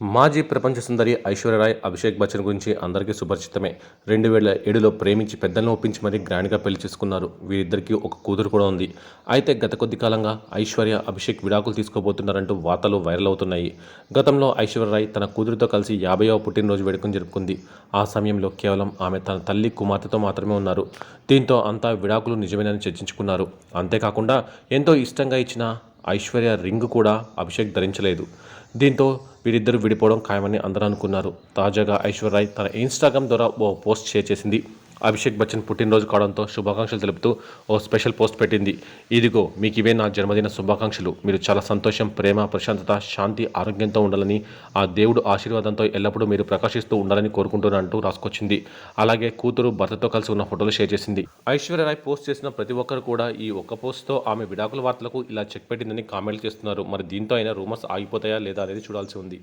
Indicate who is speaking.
Speaker 1: మాజీ ప్రపంచ సుందరి ఐశ్వర్య రాయ్, అభిషేక్ బచ్చన్ గురించి అందరికీ సుపరిచితమే. 2007లో ప్రేమించి పెద్దలను ఒప్పించి మరీ గ్రాండ్గా పెళ్లి చేసుకున్నారు. వీరిద్దరికీ ఒక కూతురు కూడా ఉంది. అయితే గత కొద్ది కాలంగా ఐశ్వర్య, అభిషేక్ విడాకులు తీసుకోబోతున్నారంటూ వార్తలు వైరల్ అవుతున్నాయి. గతంలో ఐశ్వర్య రాయ్ తన కూతురితో కలిసి 50వ పుట్టినరోజు వేడుకను జరుపుకుంది. ఆ సమయంలో కేవలం ఆమె తన తల్లి, కుమార్తెతో మాత్రమే ఉన్నారు. దీంతో అంతా విడాకులు నిజమేనని చర్చించుకున్నారు. అంతేకాకుండా ఎంతో ఇష్టంగా ఇచ్చిన ఐశ్వర్య రింగ్ కూడా అభిషేక్ ధరించలేదు. దీంతో వీరిద్దరూ విడిపోవడం ఖాయమని అందరూ అనుకున్నారు. తాజాగా ఐశ్వర్య రాయ్ తన ఇన్స్టాగ్రామ్ ద్వారా ఓ పోస్ట్ షేర్ చేసింది. అభిషేక్ బచ్చన్ పుట్టినరోజు కావడంతో శుభాకాంక్షలు తెలుపుతూ ఓ స్పెషల్ పోస్ట్ పెట్టింది. ఇదిగో మీకివే నా జన్మదిన శుభాకాంక్షలు. మీరు చాలా సంతోషం, ప్రేమ, ప్రశాంతత, శాంతి, ఆరోగ్యంతో ఉండాలని, ఆ దేవుడు ఆశీర్వాదంతో ఎల్లప్పుడూ మీరు ప్రకాశిస్తూ ఉండాలని కోరుకుంటున్నానంటూ రాసుకొచ్చింది. అలాగే కూతురు, భర్తతో కలిసి ఉన్న ఫోటోలు షేర్ చేసింది. ఐశ్వర్య రాయ్ పోస్ట్ చేసిన ప్రతి ఒక్కరు కూడా ఈ ఒక్క పోస్ట్తో ఆమె విడాకుల వార్తలకు ఇలా చెక్ పెట్టిందని కామెంట్లు చేస్తున్నారు. మరి దీంతో అయినా రూమర్స్ ఆగిపోతాయా లేదా అనేది చూడాల్సి ఉంది.